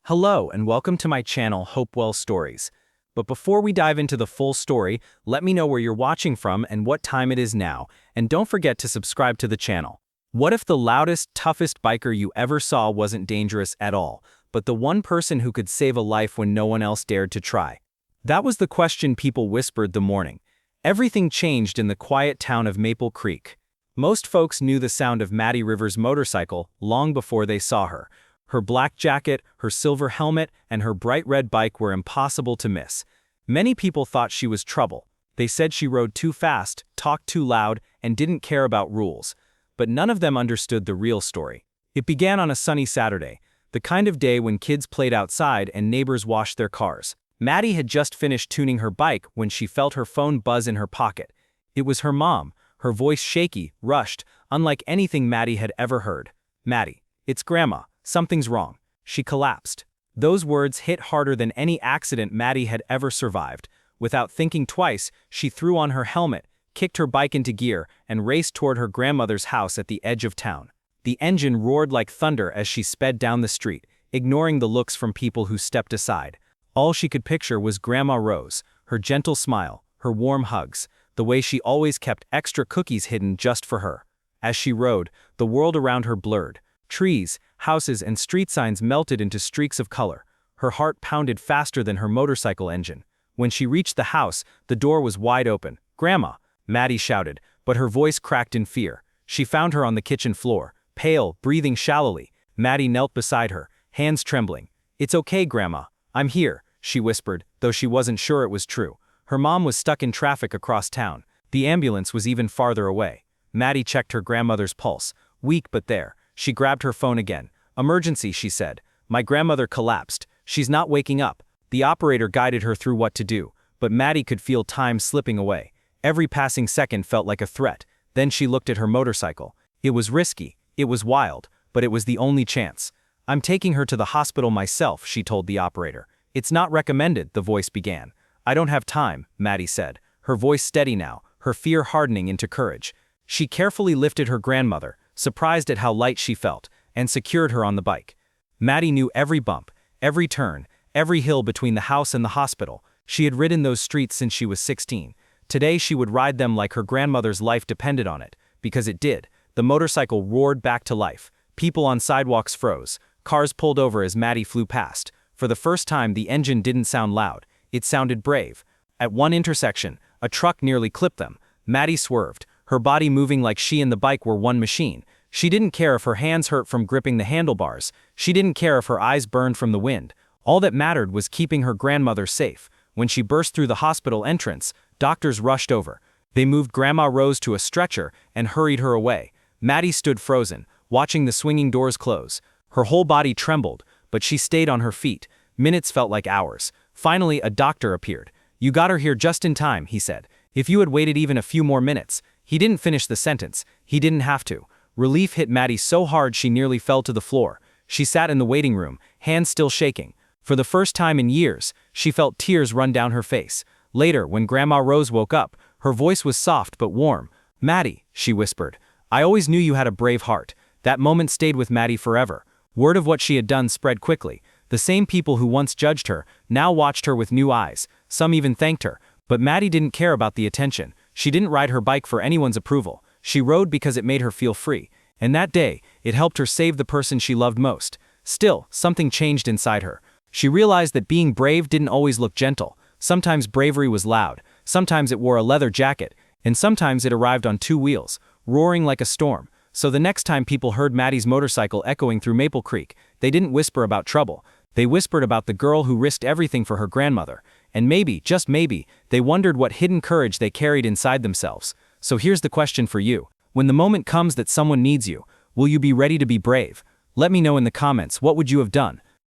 Hello and welcome to my channel Hopewell Stories. But before we dive into the full story, let me know where you're watching from and what time it is now, and don't forget to subscribe to the channel. What if the loudest, toughest biker you ever saw wasn't dangerous at all, but the one person who could save a life when no one else dared to try? That was the question people whispered the morning. Everything changed in the quiet town of Maple Creek. Most folks knew the sound of Maddie Rivers' motorcycle long before they saw her. Her black jacket, her silver helmet, and her bright red bike were impossible to miss. Many people thought she was trouble. They said she rode too fast, talked too loud, and didn't care about rules. But none of them understood the real story. It began on a sunny Saturday, the kind of day when kids played outside and neighbors washed their cars. Maddie had just finished tuning her bike when she felt her phone buzz in her pocket. It was her mom, her voice shaky, rushed, unlike anything Maddie had ever heard. "Maddie, it's Grandma. Something's wrong." She collapsed. Those words hit harder than any accident Maddie had ever survived. Without thinking twice, she threw on her helmet, kicked her bike into gear, and raced toward her grandmother's house at the edge of town. The engine roared like thunder as she sped down the street, ignoring the looks from people who stepped aside. All she could picture was Grandma Rose, her gentle smile, her warm hugs, the way she always kept extra cookies hidden just for her. As she rode, the world around her blurred. Trees, houses, and street signs melted into streaks of color. Her heart pounded faster than her motorcycle engine. When she reached the house, the door was wide open. "Grandma!" Maddie shouted, but her voice cracked in fear. She found her on the kitchen floor, pale, breathing shallowly. Maddie knelt beside her, hands trembling. "It's okay, Grandma. I'm here," she whispered, though she wasn't sure it was true. Her mom was stuck in traffic across town. The ambulance was even farther away. Maddie checked her grandmother's pulse, weak but there. She grabbed her phone again. "Emergency," she said. "My grandmother collapsed. She's not waking up." The operator guided her through what to do, but Maddie could feel time slipping away. Every passing second felt like a threat. Then she looked at her motorcycle. It was risky, it was wild, but it was the only chance. "I'm taking her to the hospital myself," she told the operator. "It's not recommended," the voice began. "I don't have time," Maddie said, her voice steady now, her fear hardening into courage. She carefully lifted her grandmother, surprised at how light she felt, and secured her on the bike. Maddie knew every bump, every turn, every hill between the house and the hospital. She had ridden those streets since she was 16. Today she would ride them like her grandmother's life depended on it, because it did. The motorcycle roared back to life. People on sidewalks froze. Cars pulled over as Maddie flew past. For the first time, the engine didn't sound loud. It sounded brave. At one intersection, a truck nearly clipped them. Maddie swerved, her body moving like she and the bike were one machine. She didn't care if her hands hurt from gripping the handlebars. She didn't care if her eyes burned from the wind. All that mattered was keeping her grandmother safe. When she burst through the hospital entrance, doctors rushed over. They moved Grandma Rose to a stretcher and hurried her away. Maddie stood frozen, watching the swinging doors close. Her whole body trembled, but she stayed on her feet. Minutes felt like hours. Finally, a doctor appeared. "You got her here just in time," he said. "If you had waited even a few more minutes." He didn't finish the sentence. He didn't have to. Relief hit Maddie so hard she nearly fell to the floor. She sat in the waiting room, hands still shaking. For the first time in years, she felt tears run down her face. Later, when Grandma Rose woke up, her voice was soft but warm. "Maddie," she whispered, "I always knew you had a brave heart." That moment stayed with Maddie forever. Word of what she had done spread quickly. The same people who once judged her now watched her with new eyes. Some even thanked her. But Maddie didn't care about the attention. She didn't ride her bike for anyone's approval. She rode because it made her feel free. And that day, it helped her save the person she loved most. Still, something changed inside her. She realized that being brave didn't always look gentle. Sometimes bravery was loud. Sometimes it wore a leather jacket. And sometimes it arrived on two wheels, roaring like a storm. So the next time people heard Maddie's motorcycle echoing through Maple Creek, they didn't whisper about trouble. They whispered about the girl who risked everything for her grandmother. And maybe, just maybe, they wondered what hidden courage they carried inside themselves. So here's the question for you. When the moment comes that someone needs you, will you be ready to be brave? Let me know in the comments, what would you have done?